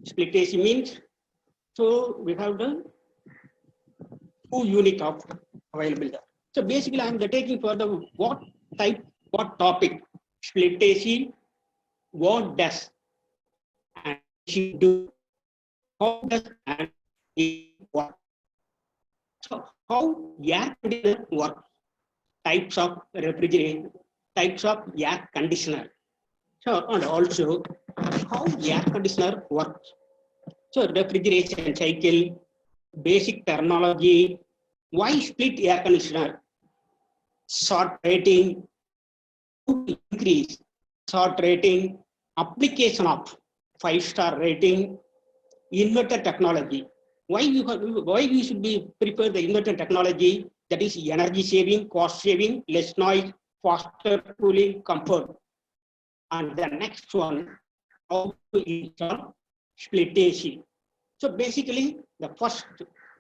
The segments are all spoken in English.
Split AC means, so we have the 2 unit of available there. So basically, I'm taking for the what type, what topic, split AC, what does and she do, how does and what. So how air conditioner works, types of refrigeration, types of air conditioner. So and also how air conditioner works. So refrigeration cycle, basic terminology, why split air conditioner, short rating, increase, short rating, application of 5-star rating, inverter technology. Why we should be prefer the inverter technology, that is energy saving, cost saving, less noise, faster cooling, comfort. And the next one, how to install split AC. So basically, the first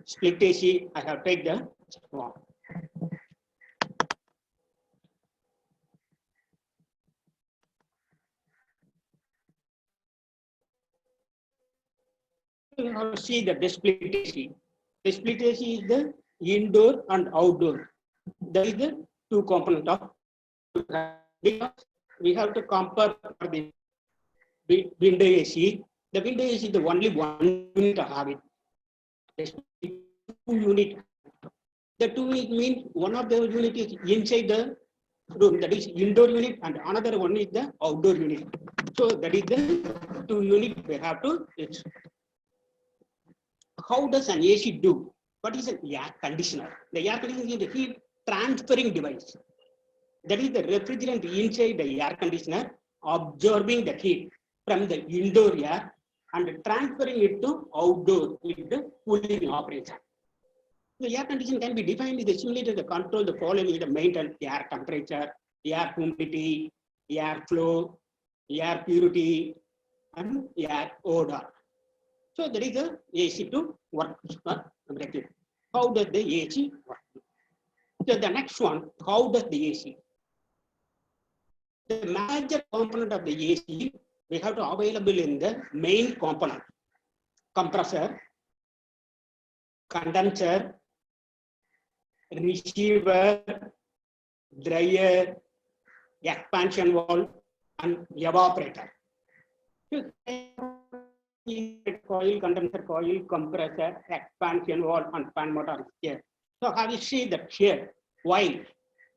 split AC, I have taken the one. You have to see the split AC. The split AC is the indoor and outdoor. That is the two component of, because we have to compare the window AC. The window AC is the only one unit of have it. The 2 unit. The 2 unit means one of the unit is inside the room, that is indoor unit, and another one is the outdoor unit. So that is the 2 unit we have to. How does an AC do? What is an air conditioner? The air conditioner is the heat transferring device. That is the refrigerant inside the air conditioner absorbing the heat from the indoor air and transferring it to outdoor with the cooling operation. The air conditioner can be defined as the simulator to control the following: the maintain air temperature, air humidity, air flow, air purity, and air odor. So there is a AC to work. How does the AC work? So the next one, how does the AC? The major component of the AC we have to available in the main component: compressor, condenser, receiver, dryer, expansion valve, and evaporator. Coil, condenser coil, compressor, expansion valve, and fan motor here. So have you seen that here? Why?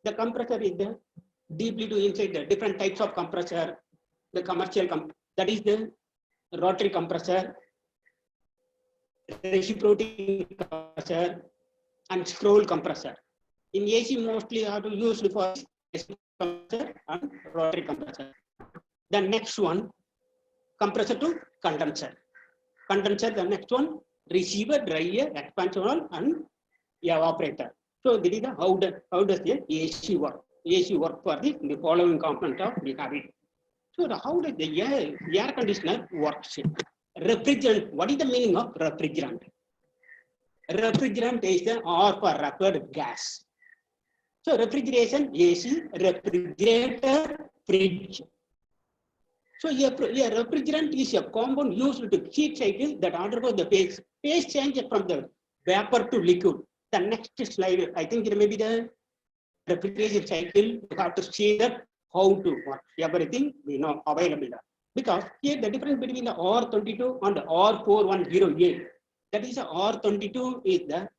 The compressor is the deeply to inside the different types of compressor. The commercial that is the rotary compressor, reciprocating compressor, and scroll compressor. In AC, mostly are used for compressor and rotary compressor. The next one, compressor to condenser. Condenser, the next one, receiver, dryer, expansion valve, and evaporator. So this is the how does the AC work? AC work for the following component of we have it. So how does the air conditioner works? Refrigerant. What is the meaning of refrigerant? Refrigerant is the R for rapid gas. So refrigeration, AC, refrigerator, fridge. So a refrigerant is a compound used to heat cycle that undergoes the phase change from the vapor to liquid. The next slide, I think it may be the refrigeration cycle. You have to see that how to work. Everything we know available. Because here the difference between the R22 and the R410A. That is the R22 is the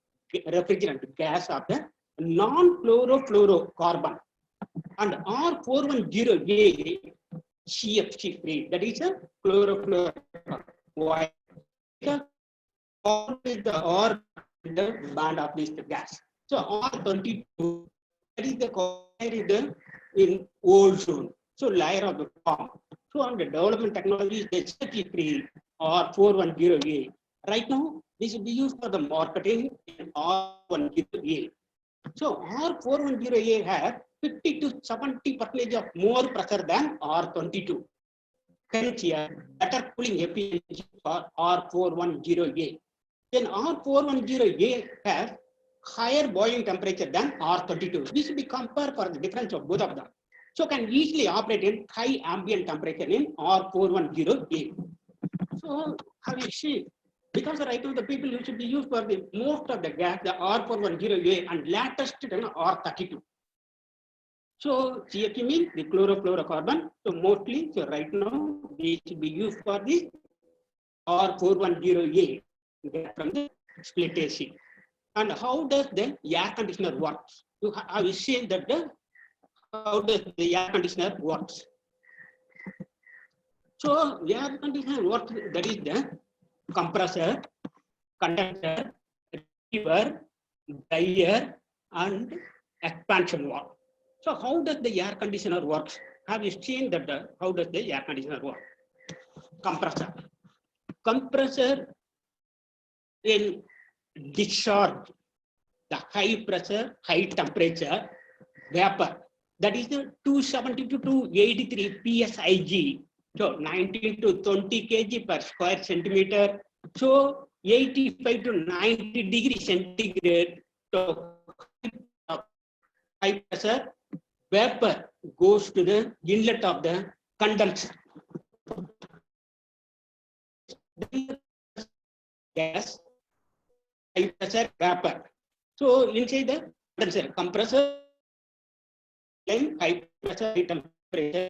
refrigerant gas of the non-chlorofluorocarbon, and R410A CFC free. That is a chlorofluorocarbon. Why? Because R is the R the band of this gas. So R22 that is the in ozone. So layer of the form. So on the development technology is the CFC free R410A. Right now, this will be used for the marketing in R410A. So R410A has 50 to 70% of more pressure than R22. Hence here, better cooling efficiency for R410A. Then R410A has higher boiling temperature than R32. This will be compared for the difference of both of them. So can easily operate in high ambient temperature in R410A. So Have you seen? Because right now the people used to be used for the most of the gas, the R410A and latest R32. So CFC means the chlorofluorocarbon. So mostly, so right now they should be used for the R410A from the split AC. And how does the air conditioner work? You have seen that how does the air conditioner works? So air conditioner works, that is the compressor, condenser, receiver, dryer, and expansion valve. So how does the air conditioner works? Have you seen that how does the air conditioner work? Compressor. Compressor will discharge the high pressure, high temperature vapor. That is the 270 to 283 PSIG. So 19 to 20 kg per square centimeter. So 85 to 90 degrees centigrade. So high pressure vapor goes to the inlet of the condenser. Gas, high pressure vapor. So inside the condenser, compressor, high pressure, high temperature.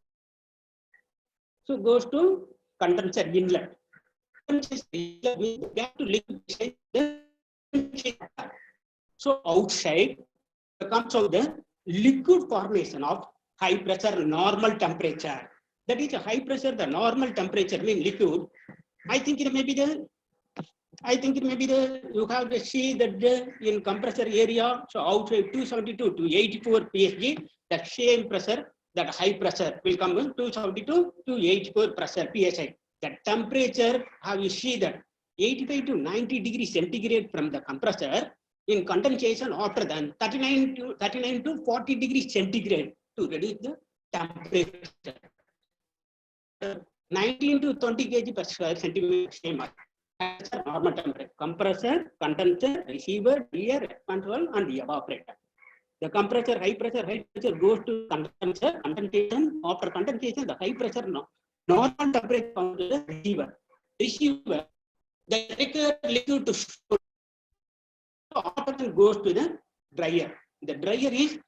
So goes to condenser inlet. So outside comes out the liquid formation of high pressure normal temperature. That is a high pressure, the normal temperature means liquid. I think it may be the you have to see that in compressor area, so outside 272 to 84 psg, that same pressure, that high pressure will come in 272 to 84 pressure psi. That temperature, how you see that 85 to 90 degrees centigrade from the compressor, in condensation after then 39 to 40 degrees centigrade to reduce the temperature. 19 to 20 kg per square centimeter, same normal temperature. Compressor, condenser, receiver, dryer, expander, and the evaporator. The compressor, high pressure goes to condenser, condensation. After condensation, the high pressure normal temperature comes to the receiver. Receiver, the liquid to store. After goes to the dryer. The dryer is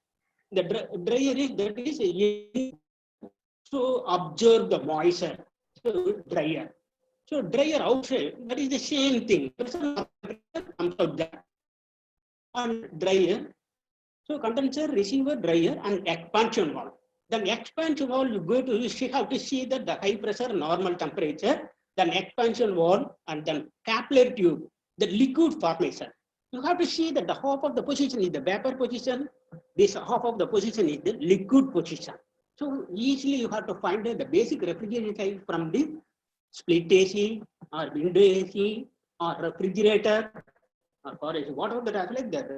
to observe the moisture. So dryer. So dryer outside, that is the same thing. Comes out there. On dryer, so condenser, receiver, dryer, and expansion valve. Then expansion valve, you go to, you have to see that the high pressure, normal temperature, then expansion valve, and then capillary tube, the liquid formation. You have to see that the half of the position is the vapor position, this half of the position is the liquid position. So easily you have to find the basic refrigeration type from the split AC or window AC or refrigerator or whatever that like that.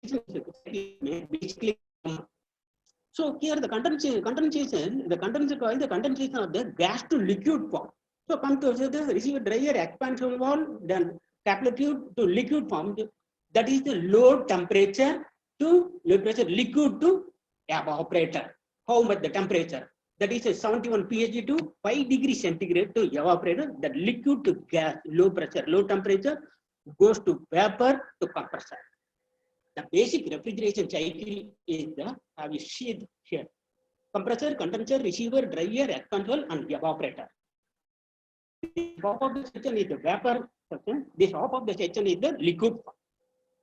Basically, so here the condensation of the gas to liquid form. So come to the receiver, dryer, expansion valve, then capillary tube to liquid form. That is the low temperature to liquid to evaporator. How much the temperature? That is a 71 pSg to 5 degrees centigrade to evaporator. The liquid to gas, low pressure, low temperature goes to vapor to compressor. The basic refrigeration cycle is the, have you seen here? Compressor, condenser, receiver, dryer, expander, and evaporator. This half of the section is the vapor section. This half of the section is the liquid.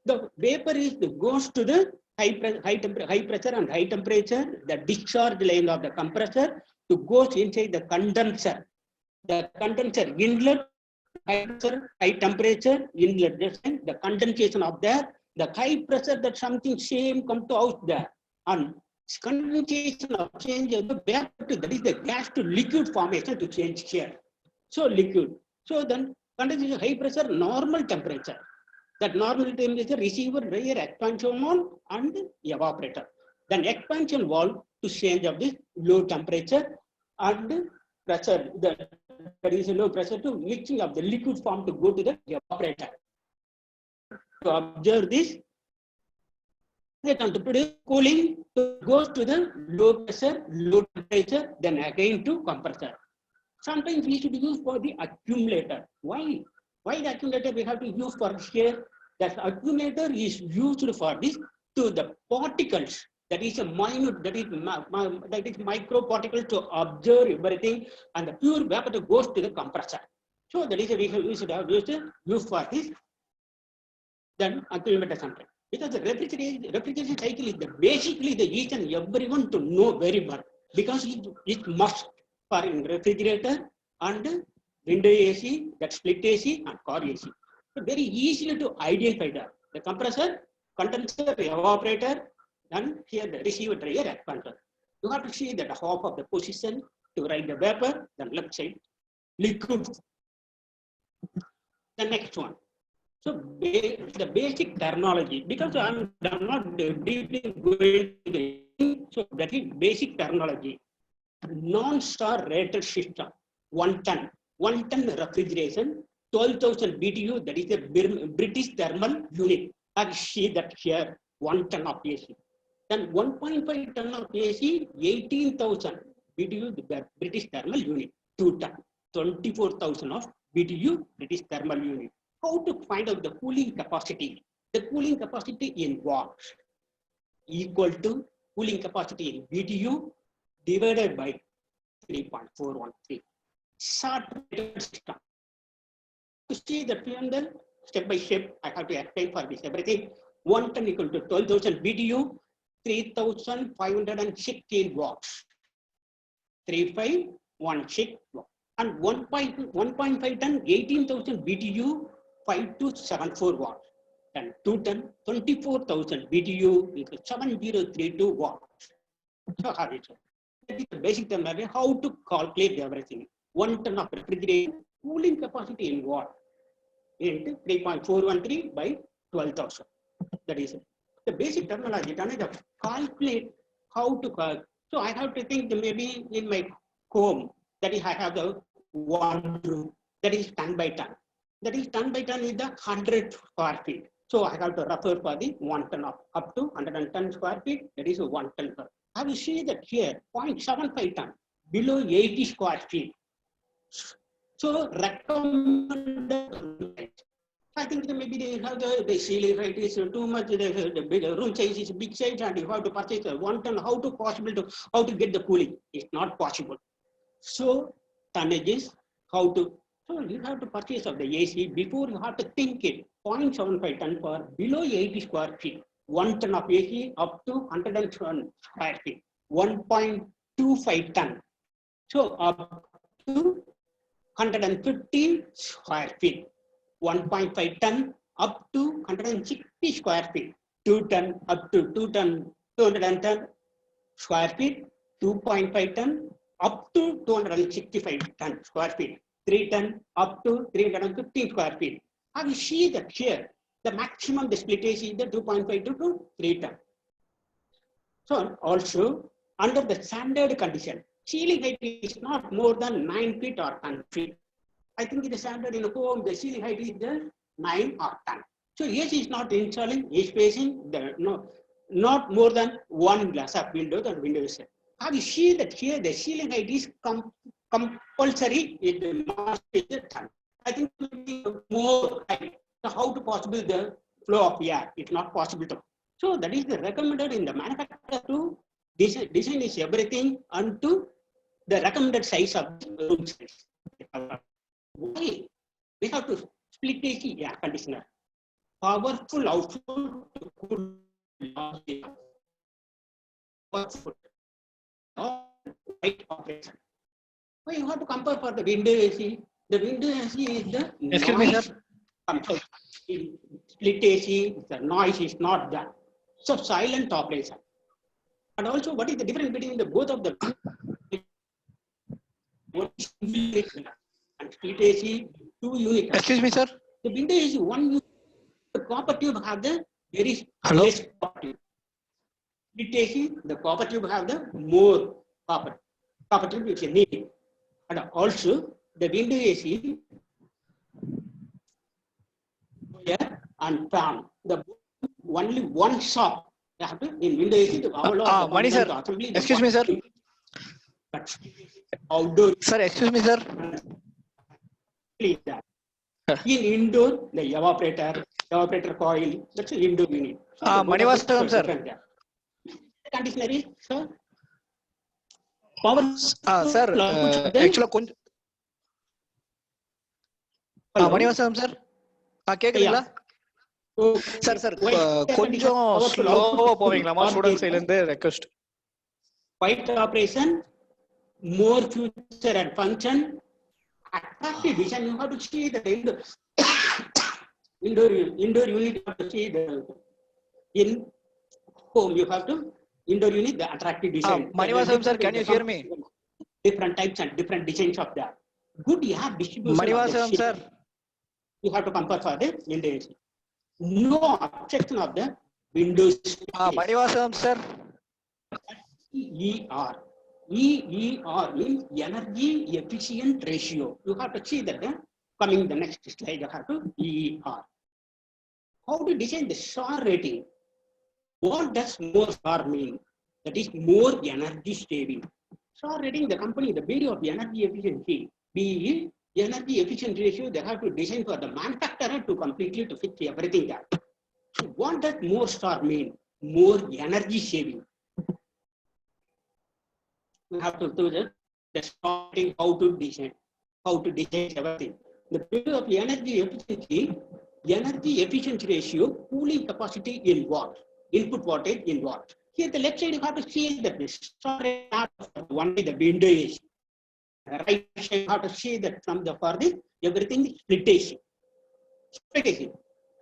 The vapor is goes to the high pressure and high temperature, the discharge line of the compressor to goes inside the condenser. The condenser inlet, high pressure, high temperature, inlet, the condensation of there, the high pressure that something same come to out there. And condensation of change of the vapor to, that is the gas to liquid formation to change here. So liquid. So then condensation, high pressure, normal temperature. That normal temperature, receiver, dryer, expansion valve, and evaporator. Then expansion valve to change of this low temperature and pressure. That is a low pressure to mixing of the liquid form to go to the evaporator. To observe this, to produce cooling goes to the low pressure, low temperature, then again to compressor. Sometimes we should use for the accumulator. Why? Why the accumulator we have to use for here? That accumulator is used for this to the particles. That is a minute, that is micro particle to observe everything, and the pure vapor goes to the compressor. So that is a we have used for this. Then accumulator something. Because the refrigeration cycle is basically the each and everyone to know very well, because it must for in refrigerator and window AC, that split AC and car AC. So very easily to identify the compressor, condenser, evaporator, and here the receiver dryer expander. You have to see that half of the position to write the vapor, then left side liquid. The next one. So the basic terminology, because I'm not deeply going to the, so that is basic terminology. Non-star rated system, 1 ton refrigeration, 12,000 BTU, that is the British thermal unit. I see that here, 1 ton of AC. Then 1.5 ton of AC, 18,000 BTU, the British thermal unit. 2 ton, 24,000 of BTU, British thermal unit. How to find out the cooling capacity? The cooling capacity in watts equal to cooling capacity in BTU divided by 3.413. Short system. To see the PML step by step, I have to explain for this everything. 1 ton equal to 12,000 BTU, 3,516 watts. 3,516 watts. And 1.5 ton, 18,000 BTU, 5274 watts. And 2 ton, 24,000 BTU, 7032 watts. So how it is? That is the basic term, how to calculate everything. 1 ton of refrigeration cooling capacity in watt into 3.413 by 12,000. That is it. The basic terminology. Calculate how to calculate. So I have to think maybe in my home, that is I have the 1 room, that is ton by ton. That is ton by ton is the 100 square feet. So I have to refer for the 1 ton of up to 110 square feet. That is a 1 ton. I will see that here 0.75 ton below 80 square feet. So recommended. I think maybe they have the ceiling height is too much. The bigger room size is big size, and you have to purchase 1 ton. How to get the cooling? It's not possible. So tonnage is how to. So you have to purchase of the AC before you have to think it. 0.75 ton for below 80 square feet. 1 ton of AC up to 110 square feet. 1.25 ton. So up to 150 square feet. 1.5 ton up to 160 square feet. 2 ton up to 210 square feet. 2.5 ton up to 265 ton square feet. 3 ton up to 315 square feet. I will see that here the maximum the split AC is the 2.5 to 3 ton. So also under the standard condition, ceiling height is not more than 9 feet or 10 feet. I think the standard in the home, the ceiling height is the 9 or 10. So AC is not installing, is facing the not more than 1 glass of window than window is. I will see that here the ceiling height is compulsory. It must be the 10. I think it will be more height. So how to possible the flow of air? It's not possible to. So that is the recommended in the manufacturer to design is everything unto the recommended size of the room size. Why? We have to split AC air conditioner. Powerful output to cool powerful. Right operation. Well, you have to compare for the window AC. The window AC is the Excuse me, sir. Split AC, the noise is not done. So silent operation. And also, what is the difference between the both of the and split AC, 2 units? Excuse me, sir. The window AC 1 unit. The copper tube have the very less copper tube. Split AC, the copper tube have the more copper tube which is needed. And also the window AC and fan. The only one shop. In window AC, Mani sir. Excuse me, sir. Outdoor. Sir, excuse me, sir. In indoor, the evaporator coil, that's an indoor unit. So Manivasavam, sir. Conditioner is, sir? Power. Sir, actually, Manivasavam, sir. கேக்குதுங்களா sir sir கொஞ்சம் ஸ்லோவா போவீங்களாமா student சைடுல இருந்து request Quiet operation, more future and function, attractive design. You have to see the indoor unit. You have to see the in home. You have to indoor unit the attractive design. Manivasavam sir, can you hear me? Different types and different designs of that. Good air distribution. Manivasavam sir, you have to compare for the windows. No objection of the windows. Manivasavam sir. EER. EER means energy efficient ratio. You have to see that coming the next slide. You have to EER. How to design the SAR rating? What does more SAR mean? That is more energy saving. SAR rating, the company, the value of energy efficiency, BE, energy efficient ratio, they have to design for the manufacturer to completely to fix everything there. So what does more SAR mean? More energy saving. We have to do the starting how to design everything. The value of energy efficiency ratio, cooling capacity in watt, input wattage in watt. Here the left side you have to see that this only the window AC. Right side you have to see that from the for the everything split AC.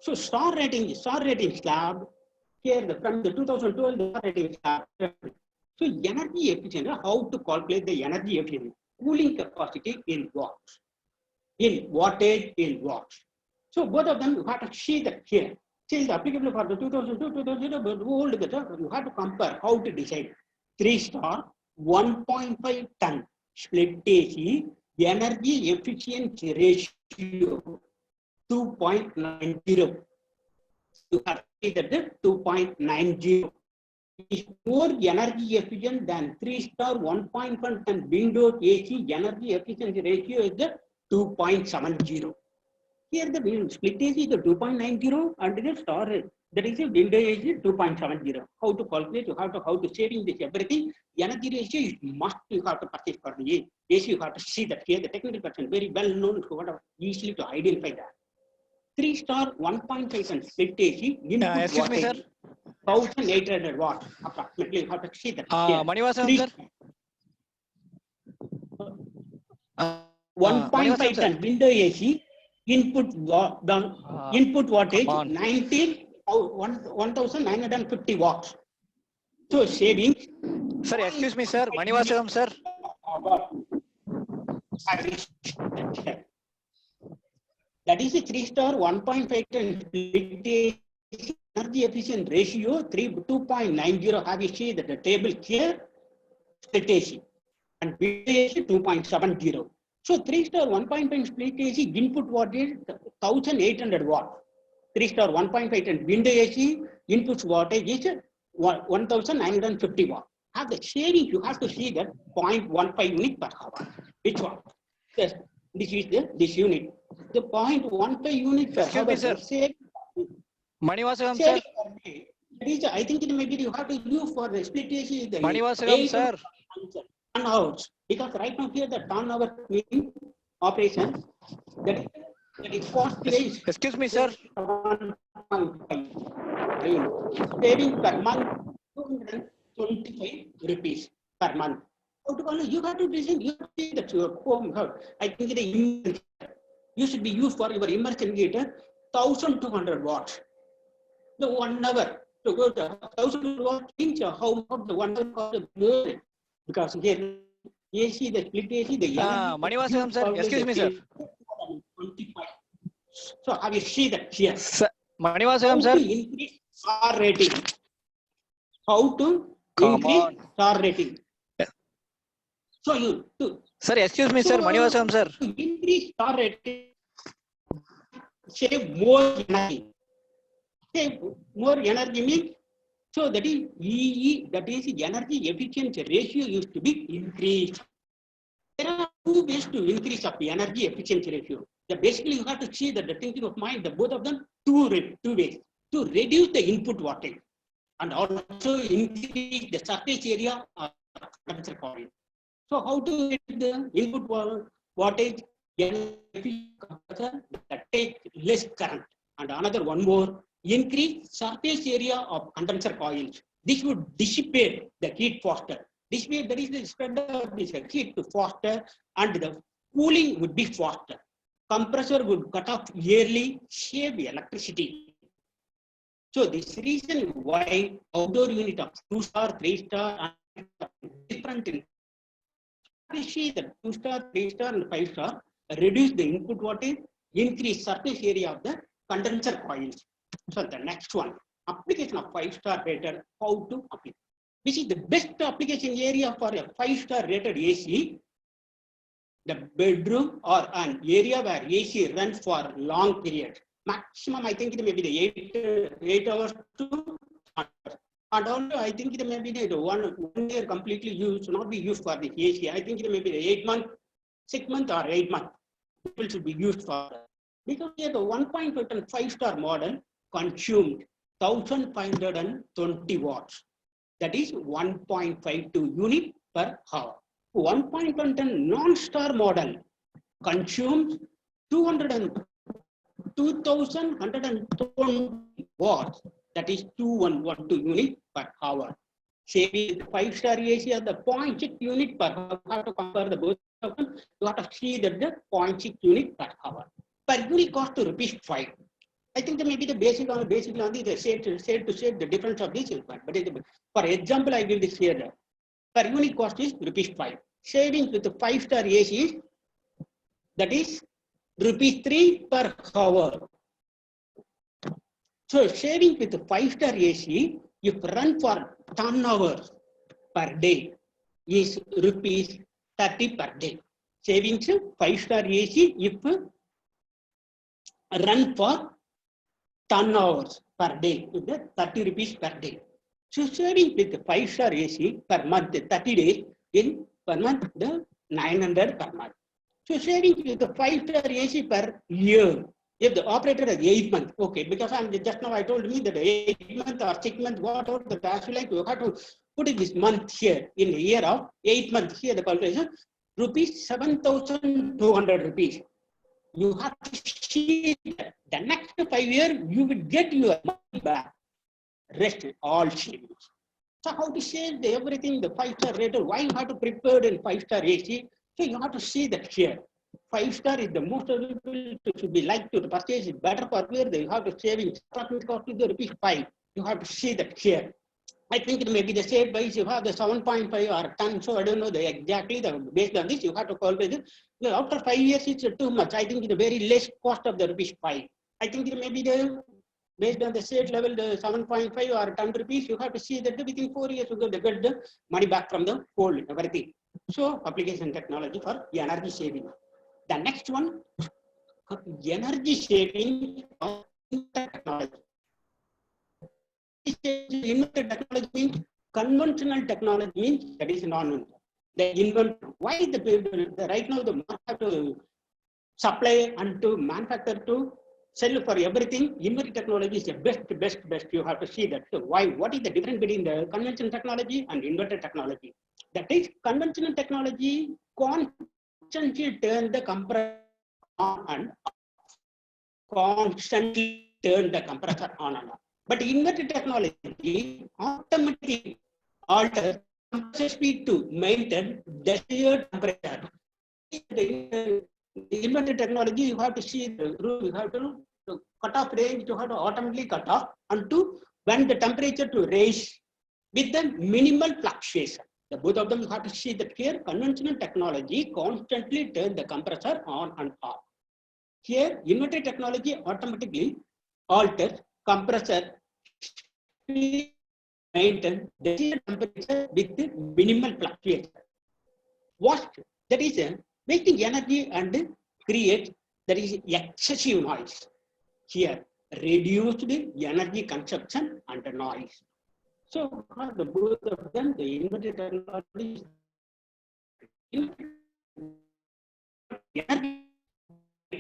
So SAR rating slab here from the 2012 the SAR rating slab. So energy efficiency, how to calculate the energy efficiency? Cooling capacity in watts, in wattage in watts. So both of them you have to see that here. Change the applicable for the 2002, 2000, but old better. You have to compare how to decide 3-star 1.5 ton split AC energy efficiency ratio 2.90. You have to see that 2.90. Is more energy efficient than 3-star 1.1 ton Windows AC energy efficiency ratio is the 2.70. Here the split AC is the 2.90 and the star that is a Windows AC 2.70. How to calculate? You have to how to saving this everything. Energy ratio is must you have to purchase for the AC. You have to see that here the technical person very well known to what easily to identify that. 3-star 1.5 ton split AC. Excuse me, sir. 1800 watts approximately. You have to see that. Manivasavam sir. 1.5 ton window AC input wattage 1950 watts. So saving. Sir, excuse me, sir. Manivasavam sir. That is a 3-star 1.5 ton split AC. Energy efficient ratio 2.90. Have you seen that the table here? Split AC and AC 2.70. So 3-star 1.5 split AC input wattage 1800 watt. 3-star 1.5 and window AC input wattage is 1950 watt. Have the saving, you have to see that 0.15 unit per hour. Which one? Yes, this is this unit. The 0.15 unit per hour. Save. Manivasavam sir. I think it may be you have to use for the split AC. Manivasavam sir. Turn hours. Because right now here the turnover means operation that is cost. Excuse me, sir. Saving per month 225 rupees per month. You have to design. You have to see that your home. I think you should be used for your immersion heater 1200 watts. The 1 hour to go to 1000 watts means how much the 1 hour cost more because here AC the split AC the Manivasavam sir, excuse me sir. 25. So have you see that here? Manivasavam sir. Increase SAR rating. How to increase SAR rating? So you sir, excuse me, sir. Manivasavam sir. To increase SAR rating, save more energy. Save more energy means so that is EE, that is energy efficiency ratio used to be increased. There are two ways to increase of the energy efficiency ratio. So basically, you have to see that the thinking of mind, the both of them, two ways to reduce the input wattage and also increase the surface area of condenser coil. So how to reduce the input wattage? Compressor that take less current, and another one more, increase surface area of condenser coils. This would dissipate the heat faster. This way, there is the spread of this heat to faster, and the cooling would be faster. Compressor would cut off yearly, save electricity. So this reason why outdoor unit of 2-star, 3-star, and different in we see that 2-star, 3-star, and 5-star reduce the input wattage, increase surface area of the condenser coils. So the next one, application of 5-star rated, how to apply. This is the best application area for a 5-star rated AC. The bedroom or an area where AC runs for long periods. Maximum, I think it may be the 8 hours to 1 hour. And also, I think it may be the 1 year completely used, not be used for the AC. I think it may be the 8 month, 6 month, or 8 month. People should be used for that. Because here the 1.5 and 5-star model consumed 1520 watts. That is 1.52 unit per hour. 1.1 non-star model consumes 2,120 watts. That is 2112 unit per hour. Saving 5-star AC at the 0.6 unit per hour. You have to compare the both of them. You have to see that the 0.6 unit per hour. Per unit cost to rupees 5. I think that maybe the basic on the said to save the difference of this. But for example, I give this here. Per unit cost is rupees 5. Savings with the 5-star AC, that is rupees 3 per hour. So saving with the 5-star AC, if run for 10 hours per day, is rupees 30 per day. Savings 5-star AC if run for 10 hours per day, with the 30 rupees per day. So saving with the 5-star AC per month, 30 days, in per month, the 900 per month. So saving with the 5-star AC per year, if the operator has 8 months, okay, because I'm just now I told me that 8 months or 6 months, whatever the task you like, you have to put in this month here in a year of 8 months here, the calculation, rupees 7,200 rupees. You have to see that the next 5 years, you will get your money back. Rest all savings. So how to save everything, the 5-star rated, why you have to prepare in 5-star AC? So you have to see that here. 5-star is the most available should be like to purchase it better for where they have to savings. Cost to the rupees 5. You have to see that here. I think it may be the same price. You have the 7.5 or 10. So I don't know the exactly based on this. You have to calculate it. After 5 years, it's too much. I think the very less cost of the rupees 5. I think it may be the based on the state level, the 7.5 or 10 rupees. You have to see that within 4 years you get the money back from the whole everything. So application technology for energy saving. The next one, energy saving of technology. Invented technology means conventional technology means that is non. The invent why the right now the market to supply and to manufacture to sell for everything. Invented technology is the best. You have to see that. So why? What is the difference between the conventional technology and invented technology? That is conventional technology constantly turn the compressor on and off. Constantly turn the compressor on and off. But inverted technology automatically alters compressor speed to maintain desired temperature. The inverted technology, you have to see the rule, you have to cut off range, you have to automatically cut off and to when the temperature to raise with the minimal fluctuation. The both of them you have to see that here conventional technology constantly turn the compressor on and off. Here inverted technology automatically alters compressor maintain the temperature with minimal fluctuation. What that is wasting energy and create that is excessive noise. Here reduced energy consumption and noise. So the both of them, the inverted technology energy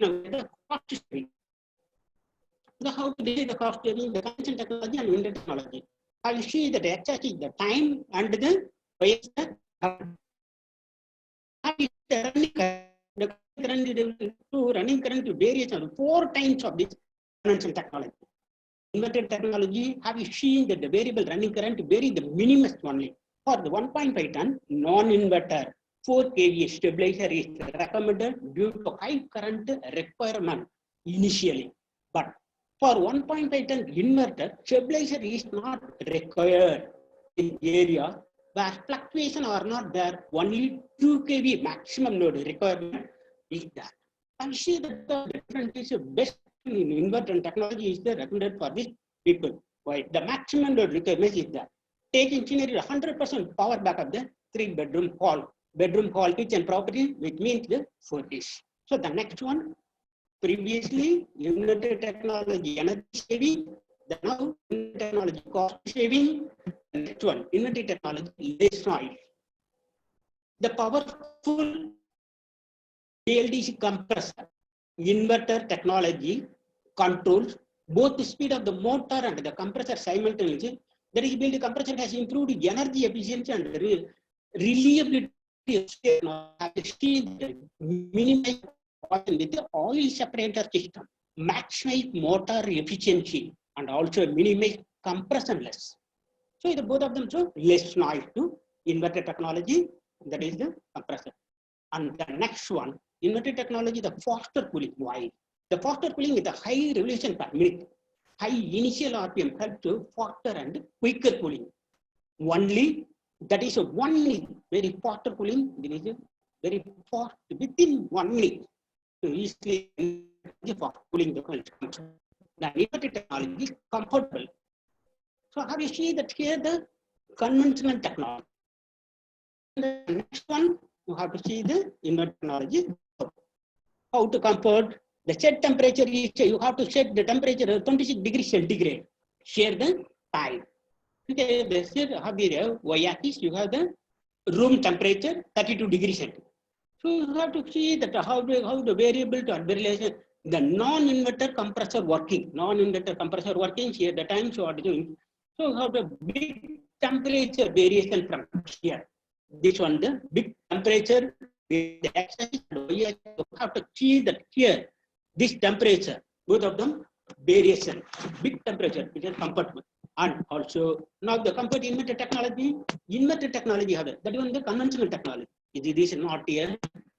now the cost saving. How to decide the cost saving, the conventional technology and window technology. I will see that exactly the time and the running current variation 4 times of this conventional technology. Inverter technology, have you seen that the variable running current vary the minimum only? For the 1.5 ton non-inverter 4 kVA stabilizer is recommended due to high current requirement initially. But for 1.5 ton inverter, stabilizer is not required in areas where fluctuation are not there. Only 2 kV maximum load requirement is there. And see that the difference is best in inverter technology is the recommended for these people. Why? The maximum load requirement is there. Take engineering 100% power backup the 3-bedroom hall. Bedroom hall kitchen property, which means the 4 days. So the next one, previously inverter technology energy saving, the now inverter technology cost saving. The next one, inverter technology less noise. The powerful BLDC compressor inverter technology controls both the speed of the motor and the compressor simultaneously. That is, BLDC compressor has improved energy efficiency and reliability. Minimize with the oil separator system, maximize motor efficiency, and also minimize compression less. So the both of them show less noise to inverter technology. That is the compressor. And the next one, inverter technology, the faster cooling. Why? The faster cooling with a high revolution per minute, high initial RPM help to faster and quicker cooling. Only that is only very faster cooling. There is a very fast within 1 minute to easily for cooling the cold. The inverter technology is comfortable. So how you see that here the conventional technology. The next one, you have to see the inverter technology. How to comfort the set temperature is you have to set the temperature 26 degrees centigrade. Share the time. Okay, the set y-axis you have the room temperature 32 degrees centigrade. So you have to see that how the variable to relation the non-inverter compressor working. Non-inverter compressor working here the time so what doing. So you have the big temperature variation from here. This one the big temperature. The axis you have to see that here this temperature, both of them variation, big temperature, which is comfortable. And also now the comfort inverter technology have that one the conventional technology. It is not a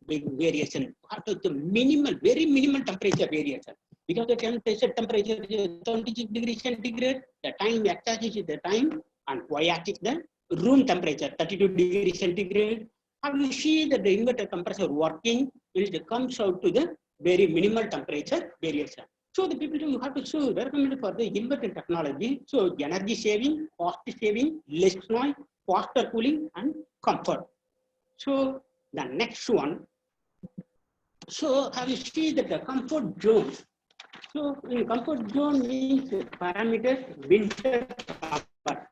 big variation. After the minimal, very minimal temperature variation. Because the temperature is 26 degrees centigrade, the time x-axis is the time and y-axis the room temperature 32 degrees centigrade. And you see that the inverter compressor working it comes out to the very minimal temperature variation. So the people you have to show recommended for the inverter technology. So energy saving, cost saving, less noise, faster cooling, and comfort. So the next one. So have you see that the comfort zone? So in comfort zone means parameters winter summer.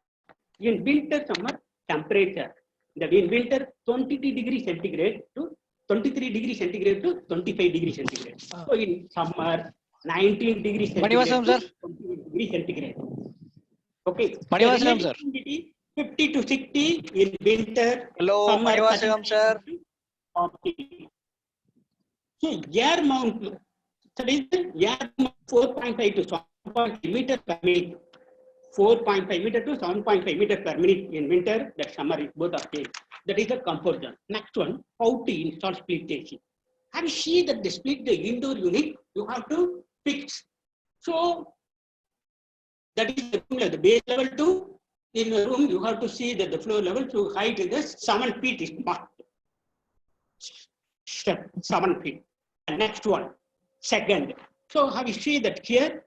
In winter summer temperature. That in winter 23 degrees centigrade to 23 degrees centigrade to 25 degrees centigrade. So in summer 19 degrees centigrade Manivasalam, to sir. 20 degrees centigrade. Okay. Manivasalam, sir. 50 to 60 in winter. Hello, summer Manivasalam, sir. 40. So air mount, that is air mount 4.5 to 7.5 meters per minute. 4.5 meter to 7.5 meter per minute in winter, that summer is both are same. That is the comfort zone. Next one, how to install split AC. Have you seen that the split the indoor unit, you have to fix. So that is the base level to in a room, you have to see that the floor level to height is the 7 feet is marked. Step 7 feet. And next one, second. So have you seen that here?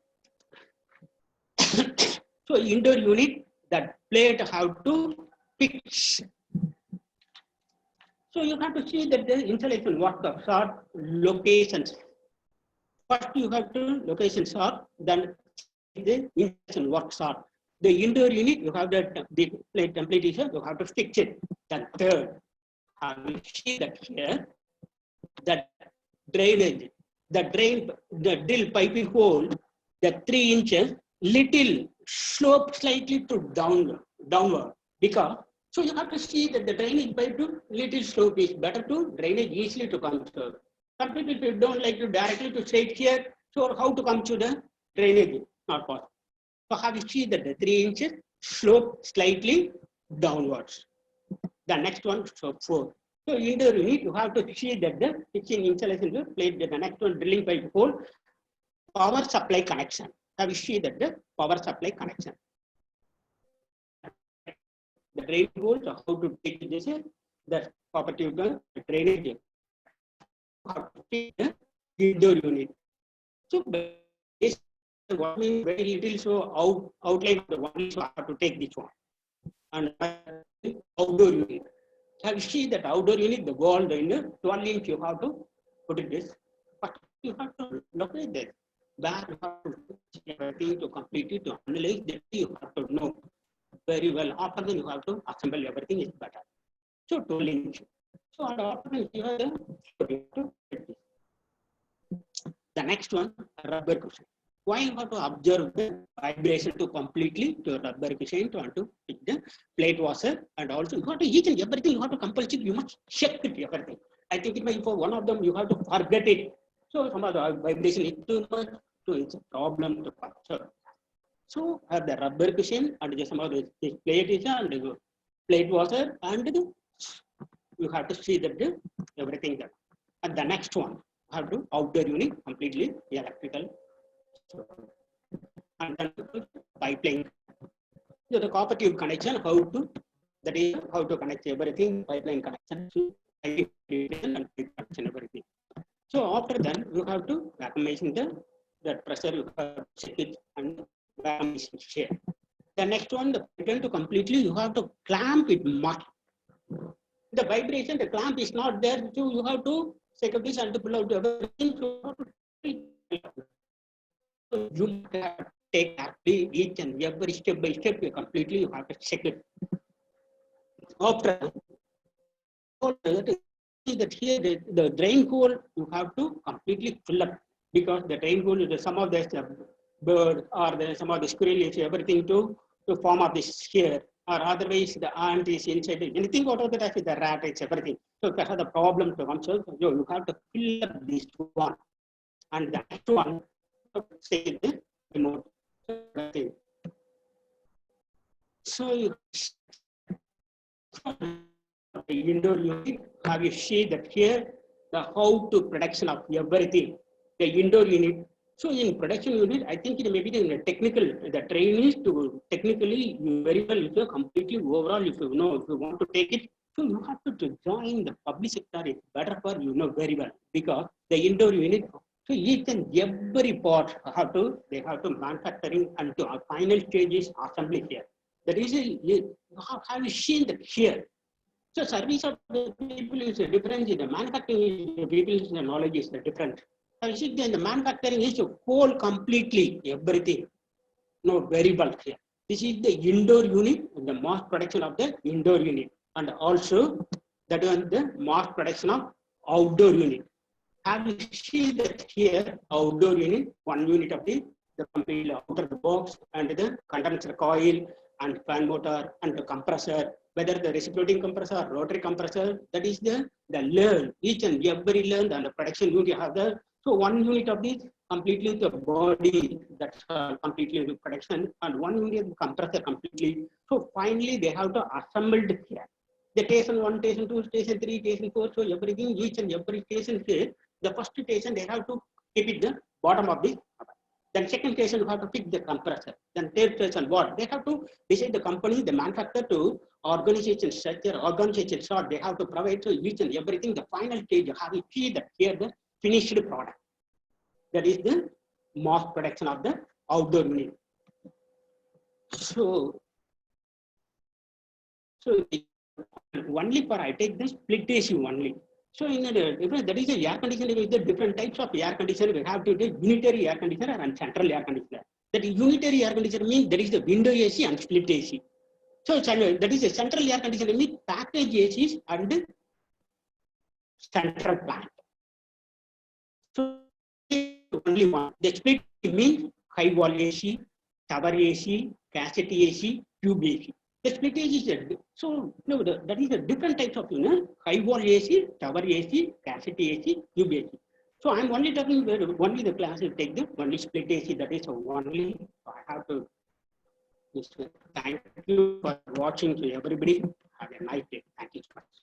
So indoor unit, that plate have to fix. So you have to see that the installation workups are locations. First you have to locations are, then the installation works are. The indoor unit, you have the plate template issue, you have to fix it. Then third, we see that here, that drainage. the drill piping hole, the 3 inches, little slope slightly to downward, because so you have to see that the drainage pipe to little slope is better to drainage easily to come to. Some people don't like to directly to straight here, so how to come to the drainage? Not possible. So how you see that the 3 inches slope slightly downwards. The next one, so 4. So indoor unit, you have to see that the pitching insulation is placed. The next one, drilling pipe hole, power supply connection. Have you see that the power supply connection? The drain hole, so how to take this? The property of the drainage. How to take the indoor unit. So what means very little, so outline of the one, so I have to take this one. And outdoor unit. Have you see that outdoor unit, the wall, the 12 inch, you have to put it this. But you have to look at this. Where you have to everything to complete it, to analyze that you have to know very well. After then you have to assemble everything is better. So 12 inch. So after you have the next one, rubber cushion. Why you have to observe the vibration to completely to rubber cushion to want to pick the plate washer, and also you have to each and everything you have to compulsory, you must check it everything. I think it may for one of them you have to forget it. So some of the vibration is too much, so it's a problem to capture. So the rubber cushion and some of the plate is and the plate washer, and you have to see that the everything there. And the next one have to outdoor unit completely electrical. And then pipeline. So the cooperative connection, how to, that is how to connect everything, pipeline connection, and connection everything. So after that, you have to vacuumation the pressure, you have to check it and vacuumation share. The next one, the pattern to completely, you have to clamp it much. The vibration, the clamp is not there, so you have to take up this and to pull out everything. So you have to take each and every step by step, you completely you have to check it. After that here the drain hole you have to completely fill up, because the drain hole is some of the bird or some of the squirrel is everything to form of this here, or otherwise the ant is inside anything out of that, the rat, it's everything. So if you have the problem to come, so you have to fill up this one, and the next one say the remote. So you the indoor unit, have you see that here the how to production of everything, the indoor unit. So in production unit, I think it may be in the technical, the trainees to technically very well, if you completely overall, if you know, if you want to take it, so you have to join the public sector. It's better for you know very well, because the indoor unit, so each and every part they have to manufacturing and to our final stages assembly here. The reason have you seen that here? So service of the people is different. The manufacturing is people's knowledge is different. So you see, the manufacturing is a whole completely everything. No, very well here. This is the indoor unit, the mass production of the indoor unit, and also that one the mass production of outdoor unit. Have you see that here outdoor unit, one unit of the complete outer box and the condenser coil and fan motor and the compressor, whether the reciprocating compressor or rotary compressor, that is the learn, each and every learn and the production unit you have the, so one unit of this completely the body, that's completely the production, and one unit the compressor completely. So finally they have to assemble it here. The station 1, station 2, station 3, station 4, so everything, each and every station here, the first station they have to keep it the bottom of the, then second station you have to pick the compressor, then third station what? They have to decide the company, the manufacturer to organization structure, organization chart, they have to provide to each and everything, the final stage you have to see that here the finished product. That is the mass production of the outdoor unit. So only for I take the split AC only. So in that is a air conditioner with the different types of air conditioner. We have to take unitary air conditioner and central air conditioner. That unitary air conditioner means there is the window AC and split AC. So that is a central air conditioner means package ACs and central plant. So only one. The split means high wall AC, tower AC, cassette AC, tube AC. The split AC is so no, that is a different types of high wall AC, tower AC, cassette AC, tube AC. So I'm only talking only the class will take the only split AC. That is only I have to. Thank you for watching to everybody. Have a nice day. Thank you so much.